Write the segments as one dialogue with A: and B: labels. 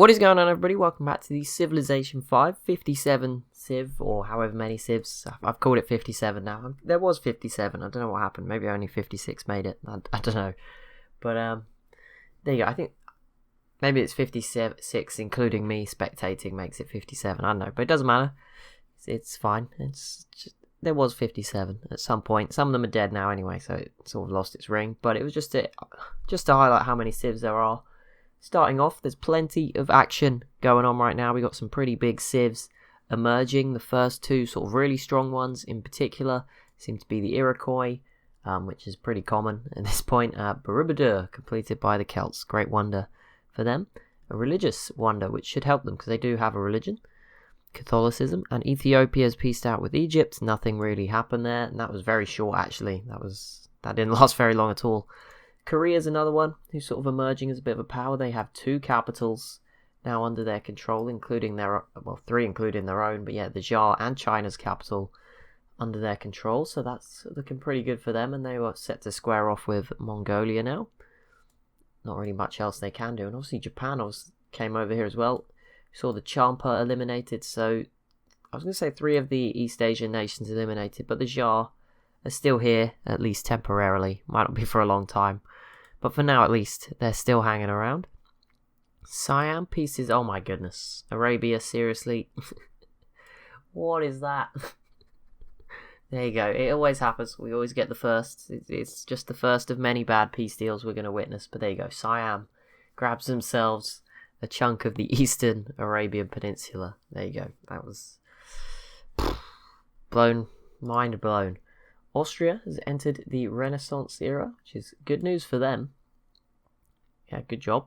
A: What is going on, everybody? Welcome back to the Civilization 5 57 Civ, or however many Civs. I've called it 57 now. There was 57. I don't know what happened. Maybe only 56 made it. I don't know. But there you go. I think maybe it's 56, including me spectating, makes it 57. I don't know, but it doesn't matter. It's fine. It's just, there was 57 at some point. Some of them are dead now anyway, so it sort of lost its ring. But it was just to highlight how many Civs there are. Starting off, there's plenty of action going on right now. We got some pretty big Civs emerging. The first two sort of really strong ones in particular seem to be the Iroquois, which is pretty common at this point. Borobudur, completed by the Celts. Great wonder for them. A religious wonder, which should help them because they do have a religion. Catholicism. And Ethiopia has peaced out with Egypt. Nothing really happened there. And that was very short, actually. That didn't last very long at all. Korea's another one who's sort of emerging as a bit of a power. They have two capitals now under their control, including three including their own, but yeah, the Jar and China's capital under their control, so that's looking pretty good for them, and they were set to square off with Mongolia now. Not really much else they can do, and obviously Japan came over here as well. We saw the Champa eliminated, so I was going to say 3 of the East Asian nations eliminated, but the Jar are still here, at least temporarily. Might not be for a long time. But for now, at least, they're still hanging around. Siam pieces. Oh my goodness. Arabia, seriously? What is that? There you go. It always happens. We always get the first. It's just the first of many bad peace deals we're going to witness. But there you go. Siam grabs themselves a chunk of the eastern Arabian Peninsula. There you go. That was mind blown. Austria has entered the Renaissance era, which is good news for them. Yeah, good job.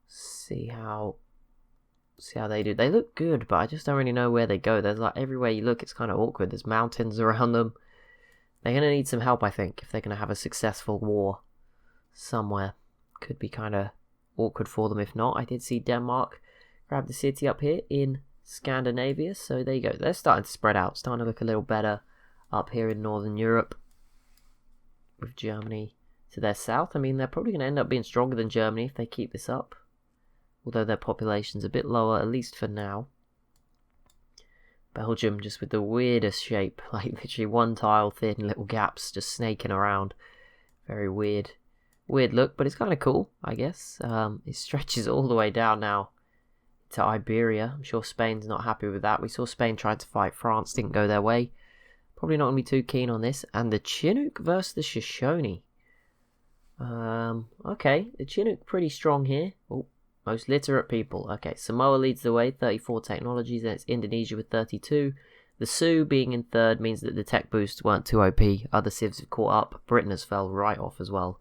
A: See how they do. They look good, but I just don't really know where they go. There's like everywhere you look, it's kind of awkward. There's mountains around them. They're going to need some help, I think, if they're going to have a successful war somewhere. Could be kind of awkward for them if not. I did see Denmark grab the city up here in Scandinavia, so there you go. They're starting to spread out, starting to look a little better up here in Northern Europe, with Germany to their south. I mean, they're probably going to end up being stronger than Germany if they keep this up, although their population's a bit lower, at least for now. Belgium, just with the weirdest shape, like literally one tile thin little gaps just snaking around. Very weird look, but it's kind of cool, I guess. It stretches all the way down now to Iberia. I'm sure Spain's not happy with that. We saw Spain try to fight France, didn't go their way. Probably not going to be too keen on this. And the Chinook versus the Shoshone. Okay, the Chinook pretty strong here. Oh, most literate people. Okay, Samoa leads the way, 34 technologies, and it's Indonesia with 32. The Sioux being in third means that the tech boosts weren't too OP. Other civs have caught up. Britain has fell right off as well.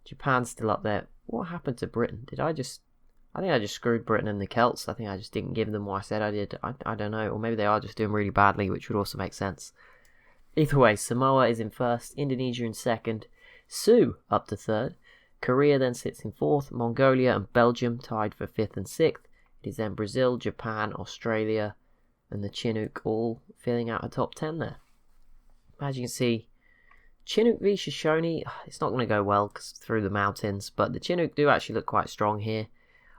A: Japan's still up there. What happened to Britain? I think I just screwed Britain and the Celts. I think I just didn't give them what I said I did. I don't know. Or maybe they are just doing really badly, which would also make sense. Either way, Samoa is in first, Indonesia in second, Sioux up to third, Korea then sits in fourth, Mongolia and Belgium tied for fifth and sixth. It is then Brazil, Japan, Australia and the Chinook all filling out a top 10 there. As you can see, Chinook v Shoshone, it's not going to go well because through the mountains, but the Chinook do actually look quite strong here.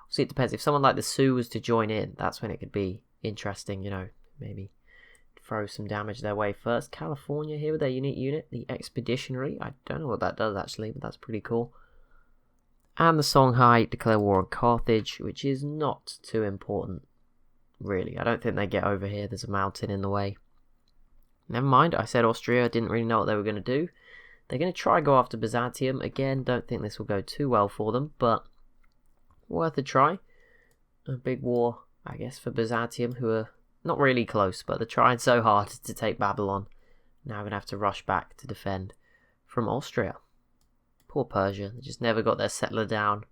A: Obviously it depends, if someone like the Sioux was to join in, that's when it could be interesting, maybe throw some damage their way first. California here with their unique unit, the Expeditionary. I don't know what that does actually, but that's pretty cool. And the Songhai declare war on Carthage, which is not too important, really. I don't think they get over here. There's a mountain in the way. Never mind, I said Austria. I didn't really know what they were going to do. They're going to try go after Byzantium. Again, don't think this will go too well for them, but worth a try. A big war, I guess, for Byzantium, who are not really close, but they're trying so hard to take Babylon. Now going to have to rush back to defend from Austria. Poor Persia. They just never got their settler down.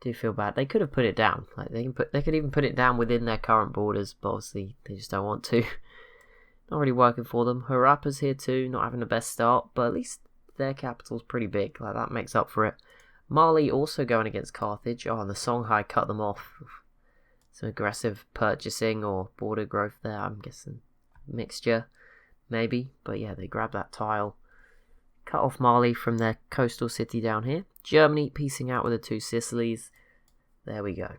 A: Do feel bad. They could have put it down. Like they could even put it down within their current borders, but obviously they just don't want to. Not really working for them. Harapa's here too, not having the best start, but at least their capital's pretty big. Like that makes up for it. Mali also going against Carthage. Oh, and the Songhai cut them off. Some aggressive purchasing or border growth there, I'm guessing. Mixture, maybe. But yeah, they grab that tile. Cut off Mali from their coastal city down here. Germany piecing out with the two Sicilies. There we go.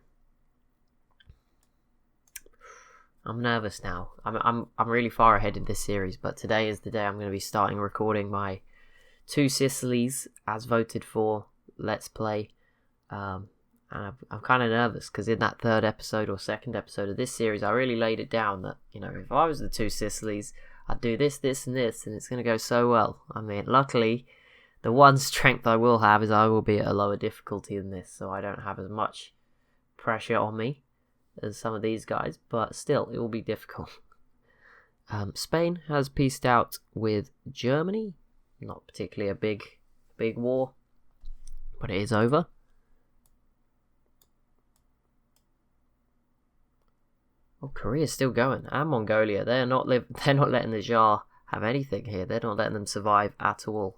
A: I'm nervous now. I'm really far ahead in this series, but today is the day I'm going to be starting recording my 2 Sicilies as voted for Let's Play. And I'm kind of nervous because in that third episode or second episode of this series, I really laid it down that, you know, if I was the 2 Sicilies, I'd do this, this, and this, and it's going to go so well. I mean, luckily, the one strength I will have is I will be at a lower difficulty than this, so I don't have as much pressure on me as some of these guys, but still, it will be difficult. Spain has peaced out with Germany. Not particularly a big war, but it is over. Oh, Korea's still going, and Mongolia. They're not letting the Tsar have anything here. They're not letting them survive at all.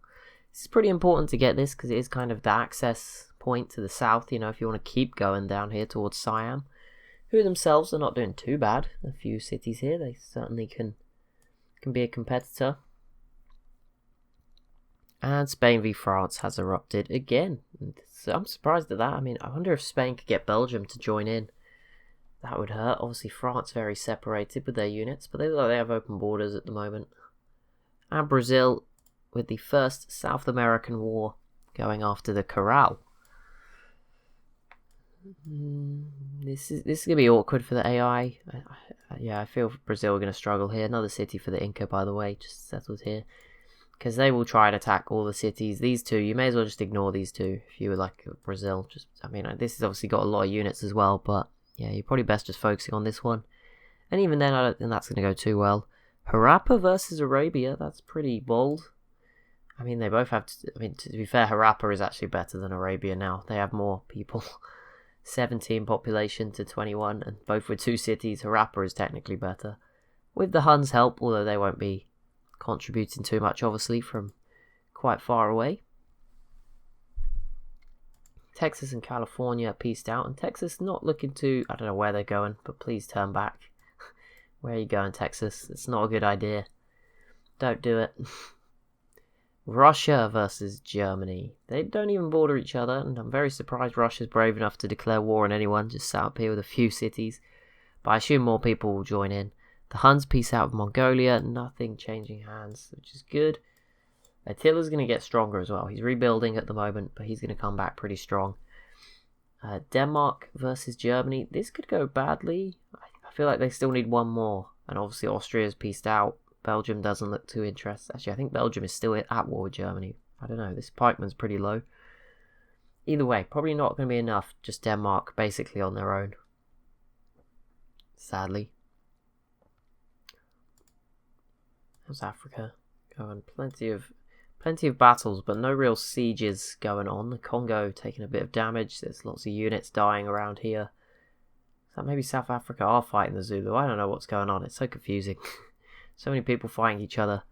A: It's pretty important to get this because it is kind of the access point to the south. You know, if you want to keep going down here towards Siam, who themselves are not doing too bad. A few cities here, they certainly can be a competitor. And Spain v France has erupted again. So I'm surprised at that. I mean, I wonder if Spain could get Belgium to join in. That would hurt. Obviously, France very separated with their units, but they look like they have open borders at the moment. And Brazil with the first South American war going after the Corral. This is going to be awkward for the AI. Yeah, I feel Brazil are going to struggle here. Another city for the Inca, by the way, just settled here. Because they will try and attack all the cities. These two, you may as well just ignore these two if you were like Brazil. I mean, this has obviously got a lot of units as well, but yeah, you're probably best just focusing on this one. And even then, I don't think that's going to go too well. Europa versus Arabia, that's pretty bold. I mean, they both have, to be fair, Europa is actually better than Arabia now. They have more people. 17 population to 21, and both with 2 cities. Europa is technically better. With the Huns' help, although they won't be contributing too much, obviously, from quite far away. Texas and California pieced out, and Texas not looking to, I don't know where they're going, but please turn back. Where are you going, Texas? It's not a good idea. Don't do it. Russia versus Germany. They don't even border each other, and I'm very surprised Russia's brave enough to declare war on anyone, just sat up here with a few cities. But I assume more people will join in. The Huns peace out with Mongolia, nothing changing hands, which is good. Attila's going to get stronger as well. He's rebuilding at the moment, but he's going to come back pretty strong. Denmark versus Germany. This could go badly. I feel like they still need one more. And obviously Austria's peaced out. Belgium doesn't look too interested. Actually, I think Belgium is still at war with Germany. I don't know. This pikeman's pretty low. Either way, probably not going to be enough. Just Denmark basically on their own. Sadly. How's Africa going? Plenty of battles, but no real sieges going on. The Congo taking a bit of damage. There's lots of units dying around here. So maybe South Africa are fighting the Zulu. I don't know what's going on. It's so confusing. So many people fighting each other.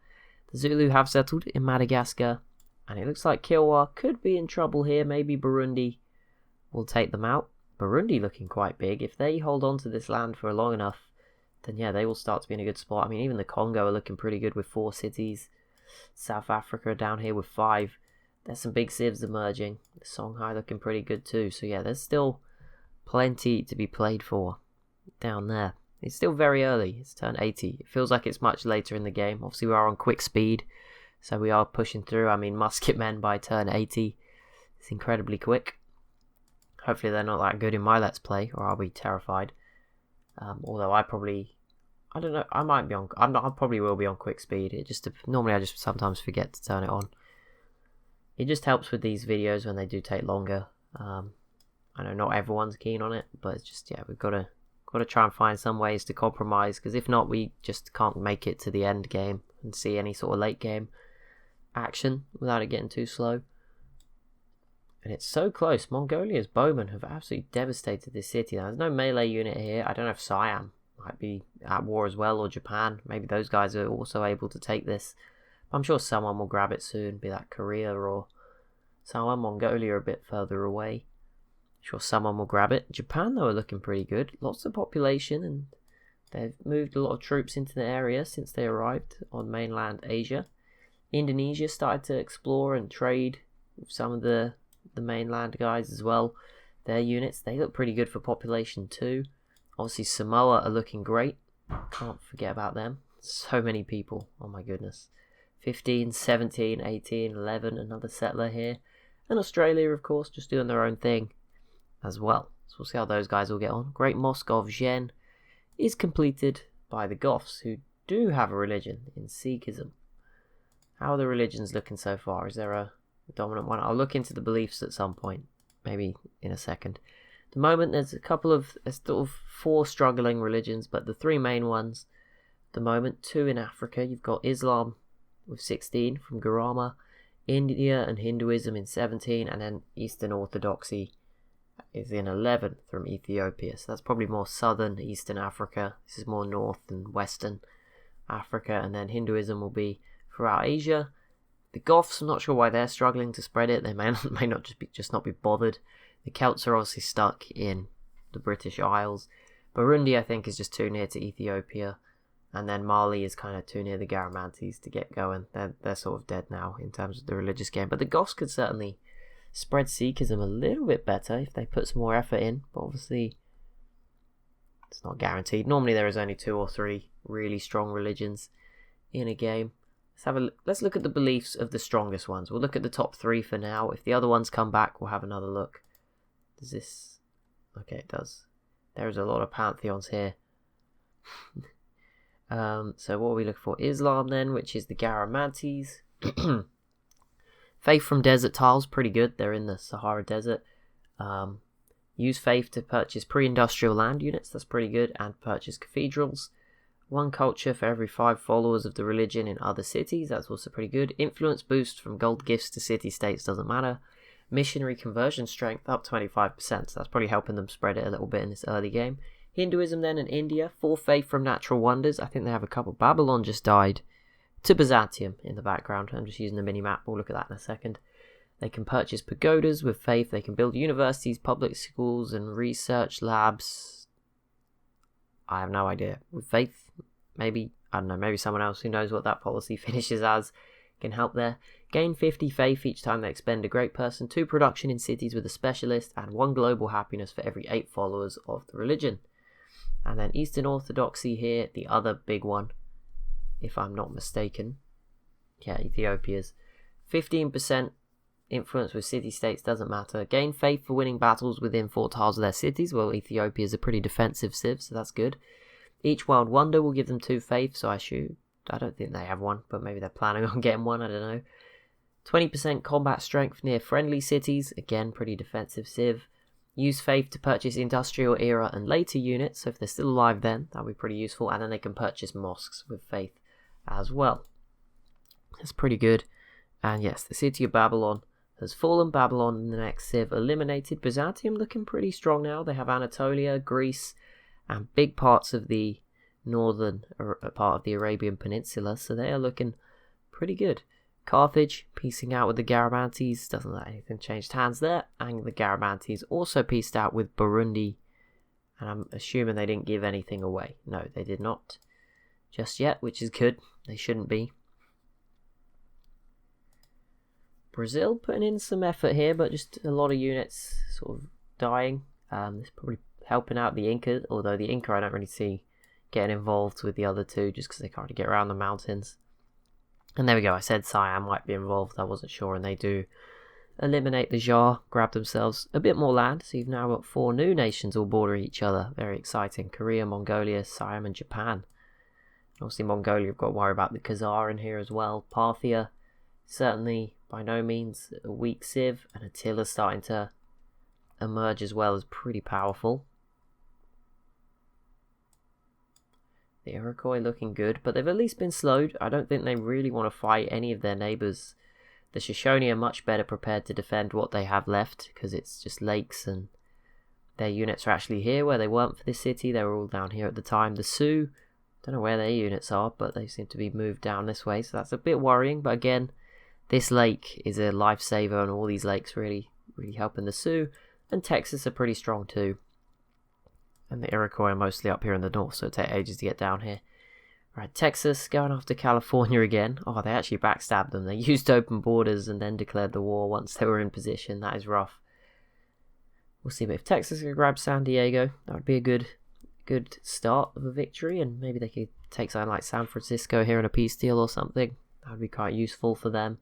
A: The Zulu have settled in Madagascar, and it looks like Kilwa could be in trouble here. Maybe Burundi will take them out. Burundi looking quite big. If they hold on to this land for long enough, then yeah, they will start to be in a good spot. I mean, even the Congo are looking pretty good with 4 cities. South Africa down here with 5. There's some big civs emerging. Songhai looking pretty good too. So yeah, there's still plenty to be played for down there. It's still very early. It's turn 80. It feels like it's much later in the game. Obviously, we are on quick speed, so we are pushing through. I mean, musket men by turn 80. It's incredibly quick. Hopefully, they're not that good in my Let's Play, or I'll be terrified. Although I don't know. I might be on. I probably will be on quick speed. Normally I just sometimes forget to turn it on. It just helps with these videos when they do take longer. I know not everyone's keen on it, but it's just we've got to try and find some ways to compromise, because if not, we just can't make it to the end game and see any sort of late game action without it getting too slow. And it's so close. Mongolia's bowmen have absolutely devastated this city. Now, there's no melee unit here. I don't know if Siam might be at war as well, or Japan. Maybe those guys are also able to take this. I'm sure someone will grab it soon, be that Korea or someone. Mongolia a bit further away. Sure someone will grab it. Japan, though, are looking pretty good. Lots of population, and they've moved a lot of troops into the area since they arrived on mainland Asia. Indonesia started to explore and trade with some of the mainland guys as well. Their units, they look pretty good for population too. Obviously, Samoa are looking great. Can't forget about them. So many people. Oh my goodness. 15, 17, 18, 11. Another settler here. And Australia, of course, just doing their own thing as well. So we'll see how those guys will get on. Great Mosque of Zhen is completed by the Goths, who do have a religion in Sikhism. How are the religions looking so far? Is there a dominant one? I'll look into the beliefs at some point, maybe in a second. At the moment, there's sort of 4 struggling religions, but the 3 main ones at the moment, 2 in Africa. You've got Islam with 16 from Gautama, India and Hinduism in 17, and then Eastern Orthodoxy is in 11 from Ethiopia. So that's probably more southern Eastern Africa. This is more north and western Africa, and then Hinduism will be throughout Asia. The Goths, I'm not sure why they're struggling to spread it. They may not just not be bothered. The Celts are obviously stuck in the British Isles. Burundi, I think, is just too near to Ethiopia, and then Mali is kind of too near the Garamantes to get going. They're sort of dead now in terms of the religious game. But the Goths could certainly spread Sikhism a little bit better if they put some more effort in. But obviously, it's not guaranteed. Normally, there is only 2 or 3 really strong religions in a game. Let's look at the beliefs of the strongest ones. We'll look at the top 3 for now. If the other ones come back, we'll have another look. Does this? Okay, it does. There's a lot of pantheons here. So what are we looking for? Islam then, which is the Garamantes. Faith from desert tiles, pretty good. They're in the Sahara Desert. Use faith to purchase pre-industrial land units. That's pretty good. And purchase cathedrals. 1 culture for every 5 followers of the religion in other cities. That's also pretty good. Influence boost from gold gifts to city-states doesn't matter. Missionary conversion strength up 25%. So that's probably helping them spread it a little bit in this early game. Hinduism then in India. 4 faith from natural wonders. I think they have a couple. Babylon just died to Byzantium in the background. I'm just using the mini-map. We'll look at that in a second. They can purchase pagodas with faith. They can build universities, public schools, and research labs. I have no idea. With faith, maybe, I don't know, maybe someone else who knows what that policy finishes as can help there. Gain 50 faith each time they expend a great person, 2 production in cities with a specialist, and 1 global happiness for every 8 followers of the religion. And then Eastern Orthodoxy here, the other big one, if I'm not mistaken. Yeah, Ethiopia's 15% influence with city-states, doesn't matter. Gain faith for winning battles within 4 tiles of their cities. Well, Ethiopia is a pretty defensive civ, so that's good. Each wild wonder will give them 2 faith, so I don't think they have 1, but maybe they're planning on getting 1, I don't know. 20% combat strength near friendly cities, again, pretty defensive civ. Use faith to purchase industrial era and later units, so if they're still alive then, that'll be pretty useful, and then they can purchase mosques with faith as well. That's pretty good. And yes, the city of Babylon has fallen. Babylon in the next civ eliminated. Byzantium looking pretty strong now. They have Anatolia, Greece, and big parts of the northern part of the Arabian Peninsula, so they are looking pretty good. Carthage piecing out with the Garamantes, doesn't let anything change hands there, and the Garamantes also pieced out with Burundi, and I'm assuming they didn't give anything away. No, they did not just yet, which is good. They shouldn't be. Brazil putting in some effort here, but just a lot of units sort of dying. It's probably helping out the Inca, although the Inca I don't really see getting involved with the other 2 just because they can't really get around the mountains. And there we go, I said Siam might be involved, I wasn't sure, and they do eliminate the Jar, grab themselves a bit more land, so you've now got 4 new nations all bordering each other. Very exciting. Korea, Mongolia, Siam and Japan. Obviously Mongolia, you've got to worry about the Khazar in here as well. Parthia, certainly by no means a weak civ, and Attila starting to emerge as well as pretty powerful. The Iroquois looking good, but they've at least been slowed. I don't think they really want to fight any of their neighbours. The Shoshone are much better prepared to defend what they have left, because it's just lakes, and their units are actually here where they weren't for this city. They were all down here at the time. The Sioux, don't know where their units are, but they seem to be moved down this way, so that's a bit worrying. But again, this lake is a lifesaver, and all these lakes really helping the Sioux. And Texas are pretty strong too. And the Iroquois are mostly up here in the north, so it'll take ages to get down here. Right, Texas going after California again. Oh, they actually backstabbed them. They used open borders and then declared the war once they were in position. That is rough. We'll see, but if Texas can grab San Diego, that would be a good good start of a victory, and maybe they could take something like San Francisco here in a peace deal or something. That would be quite useful for them.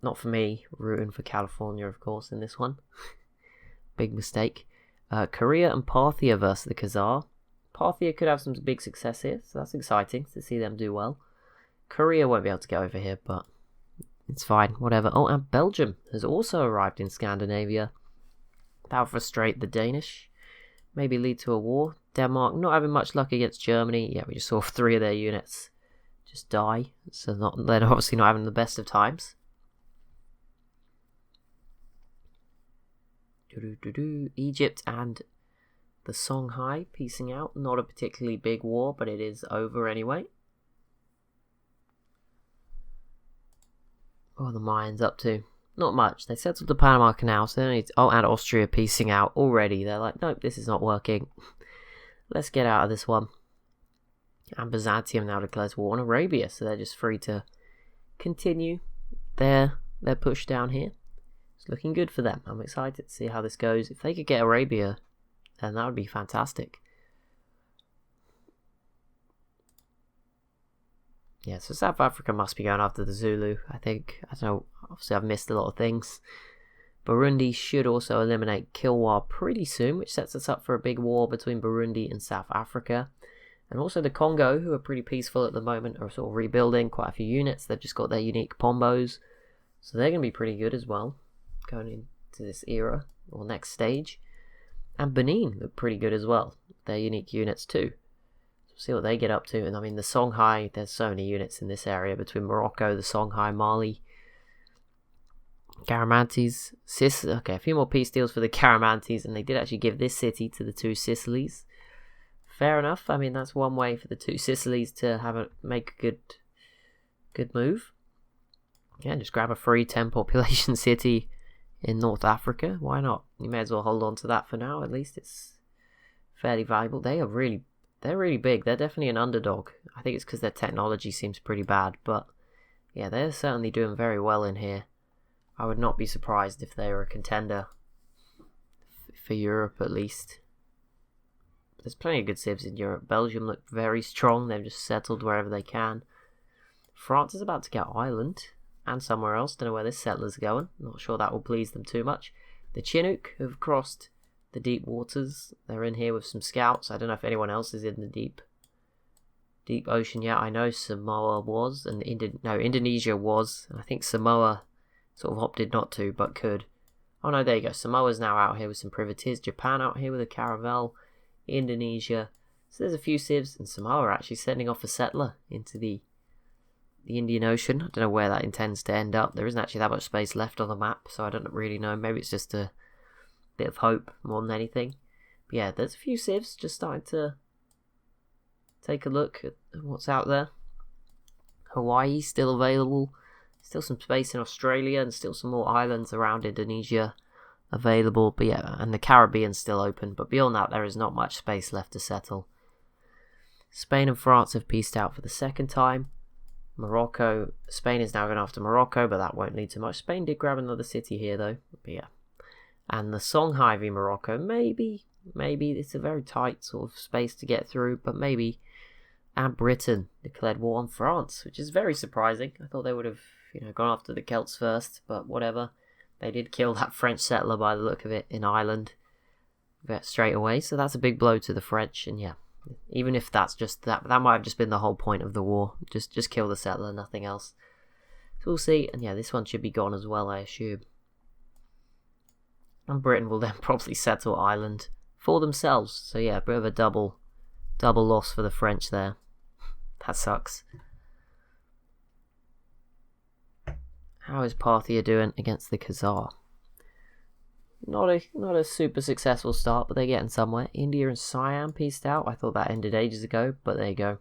A: Not for me, rooting for California, of course, in this one. Big mistake. Korea and Parthia versus the Khazar. Parthia could have some big success here, so that's exciting to see them do well. Korea won't be able to get over here, but it's fine, whatever. Oh, and Belgium has also arrived in Scandinavia. That'll frustrate the Danish. Maybe lead to a war. Denmark not having much luck against Germany. Yeah, we just saw 3 of their units just die. So they're obviously not having the best of times. Egypt and the Songhai piecing out. Not a particularly big war, but it is over anyway. What are the Mayans up to? Not much. They settled the Panama Canal, so they need to, and Austria piecing out already. They're like, nope, this is not working. Let's get out of this one. And Byzantium now declares war on Arabia, so they're just free to continue their push down here. It's looking good for them. I'm excited to see how this goes. If they could get Arabia, then that would be fantastic. Yeah, so South Africa must be going after the Zulu, I think. I don't know, obviously I've missed a lot of things. Burundi should also eliminate Kilwa pretty soon, which sets us up for a big war between Burundi and South Africa. And also the Congo, who are pretty peaceful at the moment, are sort of rebuilding quite a few units. They've just got their unique pombos, so they're going to be pretty good as well, going into this era, or next stage. And Benin look pretty good as well, their unique units too. See what they get up to. And I mean the Songhai, there's so many units in this area between Morocco, the Songhai, Mali, Garamantes, okay, a few more peace deals for the Garamantes, and they did actually give this city to the 2 Sicilies. Fair enough. I mean, that's one way for the 2 Sicilies to make a good move. Yeah, just grab a free 10 population city in North Africa. Why not? You may as well hold on to that for now. At least it's fairly valuable. They're really big. They're definitely an underdog. I think it's because their technology seems pretty bad, but yeah, they're certainly doing very well in here. I would not be surprised if they were a contender for Europe at least. There's plenty of good civs in Europe. Belgium look very strong. They've just settled wherever they can. France is about to get Ireland and somewhere else. Don't know where this settler's going. Not sure that will please them too much. The Chinook have crossed the deep waters. They're in here with some scouts. I don't know if anyone else is in the deep ocean yet. I know Samoa was, and Indonesia was, and I think Samoa sort of opted not to, but could. Oh no, there you go. Samoa's now out here with some privateers. Japan out here with a caravel. Indonesia. So there's a few civs, and Samoa are actually sending off a settler into the Indian Ocean. I don't know where that intends to end up. There isn't actually that much space left on the map, so I don't really know. Maybe it's just a bit of hope more than anything. But yeah, there's a few civs just starting to take a look at what's out there. Hawaii still available. Still some space in Australia, and still some more islands around Indonesia available. But yeah, and the Caribbean's still open. But beyond that, there is not much space left to settle. Spain and France have pieced out for the second time. Spain is now going after Morocco, but that won't lead to much. Spain did grab another city here though. But yeah. And the Songhai v Morocco, maybe it's a very tight sort of space to get through, but maybe. And Britain declared war on France, which is very surprising. I thought they would have, gone after the Celts first, but whatever. They did kill that French settler by the look of it in Ireland straight away, so that's a big blow to the French. And yeah, even if that's just that might have just been the whole point of the war. Just kill the settler, nothing else. So we'll see. And yeah, this one should be gone as well, I assume. And Britain will then probably settle Ireland for themselves. So yeah, a bit of a double loss for the French there. That sucks. How is Parthia doing against the Khazar? Not a super successful start, but they're getting somewhere. India and Siam pieced out. I thought that ended ages ago, but there you go.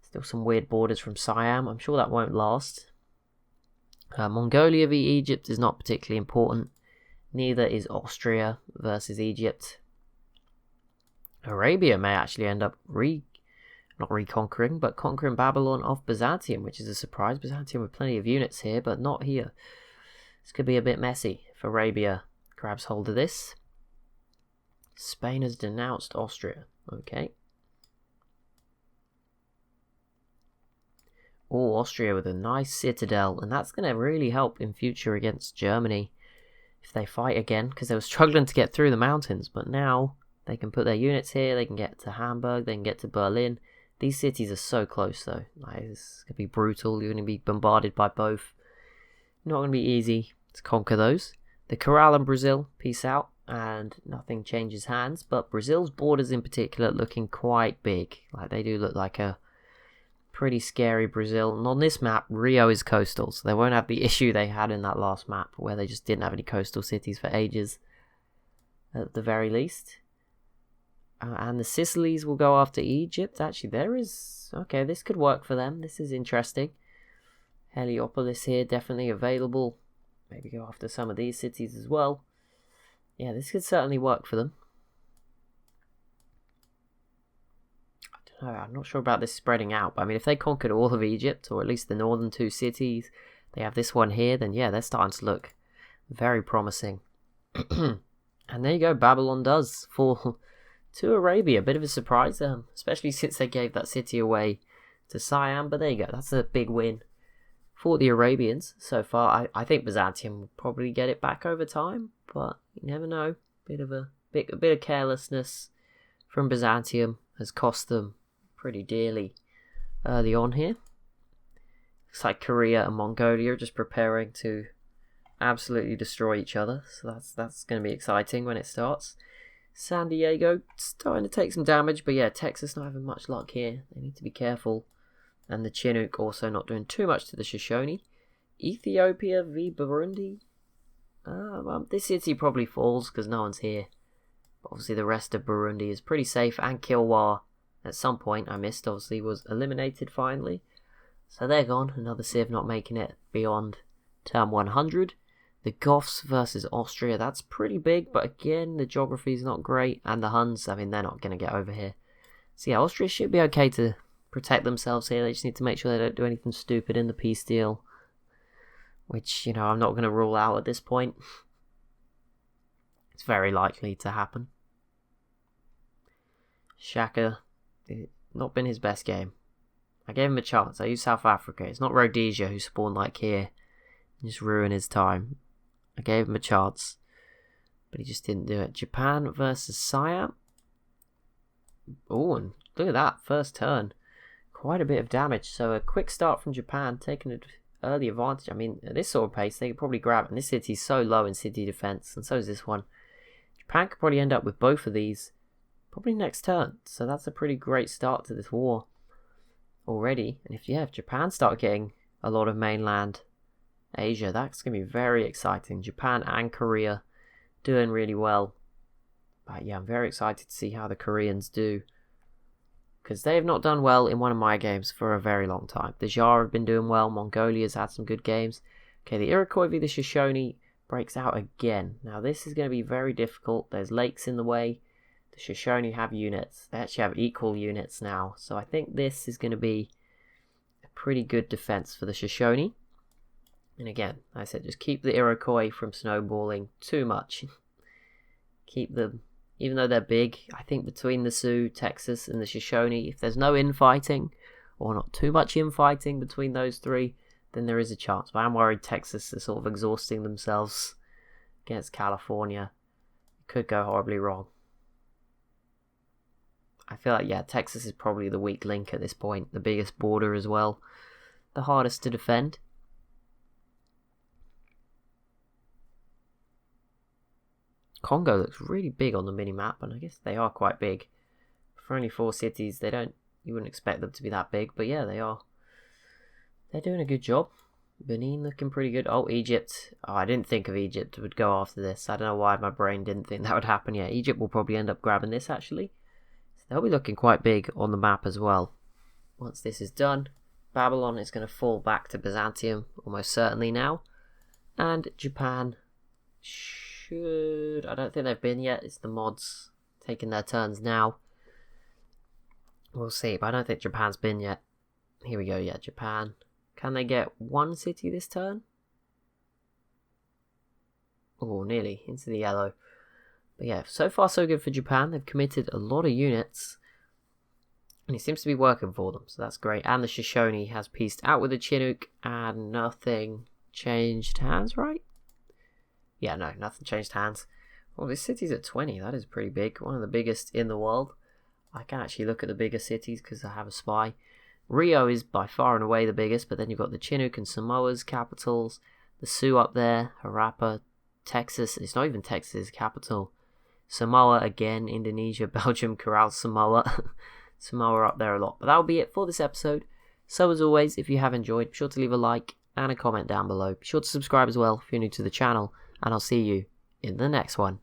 A: Still some weird borders from Siam. I'm sure that won't last. Mongolia v Egypt is not particularly important. Neither is Austria versus Egypt. Arabia may actually end up not reconquering, but conquering Babylon off Byzantium, which is a surprise. Byzantium with plenty of units here, but not here. This could be a bit messy if Arabia grabs hold of this. Spain has denounced Austria. Okay. Oh, Austria with a nice citadel, and that's going to really help in future against Germany if they fight again, because they were struggling to get through the mountains, but now they can put their units here, they can get to Hamburg, they can get to Berlin. These cities are so close though, like, it's going to be brutal, you're going to be bombarded by both. Not going to be easy to conquer those. The Corral and Brazil, peace out, and nothing changes hands, but Brazil's borders in particular looking quite big, like they do look like a pretty scary Brazil. And on this map, Rio is coastal, so they won't have the issue they had in that last map, where they just didn't have any coastal cities for ages, at the very least. And the Sicilies will go after Egypt. Actually, there is... okay, this could work for them. This is interesting. Heliopolis here, definitely available. Maybe go after some of these cities as well. Yeah, this could certainly work for them. I'm not sure about this spreading out, but I mean, if they conquered all of Egypt, or at least the northern two cities, they have this one here, then yeah, they're starting to look very promising. And there you go, Babylon does fall to Arabia. A bit of a surprise, especially since they gave that city away to Siam, but there you go, that's a big win for the Arabians so far. I think Byzantium will probably get it back over time, but you never know. A bit of carelessness from Byzantium has cost them pretty dearly early on here. Looks like Korea and Mongolia are just preparing to absolutely destroy each other, so that's going to be exciting when it starts. San Diego starting to take some damage, but yeah, Texas not having much luck here. They need to be careful. And the Chinook also not doing too much to the Shoshone. Ethiopia v Burundi. This city probably falls because no one's here. But obviously the rest of Burundi is pretty safe, and Kilwa at some point, I missed, obviously was eliminated finally. So they're gone. Another Civ not making it beyond turn 100. The Goths versus Austria, that's pretty big, but again, the geography is not great. And the Huns, I mean, they're not going to get over here. So yeah, Austria should be okay to protect themselves here. They just need to make sure they don't do anything stupid in the peace deal, which, you know, I'm not going to rule out at this point. It's very likely to happen. Shaka, not been his best game. I gave him a chance. I used South Africa. It's not Rhodesia who spawned like here and just ruin his time. I gave him a chance, but he just didn't do it. Japan versus Siam. Oh, and look at that. First turn. Quite a bit of damage. So a quick start from Japan, taking an early advantage. I mean, at this sort of pace, they could probably grab it. And this city's so low in city defense, and so is this one. Japan could probably end up with both of these probably next turn. So that's a pretty great start to this war already. And if Japan start getting a lot of mainland Asia, that's going to be very exciting. Japan and Korea doing really well. But yeah, I'm very excited to see how the Koreans do, because they have not done well in one of my games for a very long time. The Jar have been doing well. Mongolia's had some good games. Okay, the Iroquois v the Shoshone breaks out again. Now this is going to be very difficult. There's lakes in the way. The Shoshone have units. They actually have equal units now. So I think this is going to be a pretty good defense for the Shoshone. And again, like I said, just keep the Iroquois from snowballing too much. Keep them, even though they're big, I think between the Sioux, Texas, and the Shoshone, if there's no infighting, or not too much infighting between those three, then there is a chance. But I'm worried Texas is sort of exhausting themselves against California. It could go horribly wrong. I feel like, yeah, Texas is probably the weak link at this point. The biggest border as well. The hardest to defend. Congo looks really big on the mini-map, and I guess they are quite big. For only 4 cities, you wouldn't expect them to be that big, but yeah, they are. They're doing a good job. Benin looking pretty good. Oh, Egypt. Oh, I didn't think of Egypt would go after this. I don't know why my brain didn't think that would happen. Yeah, Egypt will probably end up grabbing this, actually. So they'll be looking quite big on the map as well. Once this is done, Babylon is going to fall back to Byzantium, almost certainly now. And Japan I don't think they've been yet. It's the mods taking their turns now. We'll see, but I don't think Japan's been yet. Here we go, yeah, Japan. Can they get one city this turn? Oh, nearly into the yellow. But yeah, so far so good for Japan. They've committed a lot of units, and it seems to be working for them, so that's great. And the Shoshone has pieced out with the Chinook, and nothing changed hands, right? Yeah, no, nothing changed hands. Well, this city's at 20. That is pretty big. One of the biggest in the world. I can actually look at the bigger cities because I have a spy. Rio is by far and away the biggest, but then you've got the Chinook and Samoa's capitals. The Sioux up there. Europa. Texas. It's not even Texas' capital. Samoa again. Indonesia, Belgium, Corral, Samoa. Samoa up there a lot. But that'll be it for this episode. So as always, if you have enjoyed, be sure to leave a like and a comment down below. Be sure to subscribe as well if you're new to the channel. And I'll see you in the next one.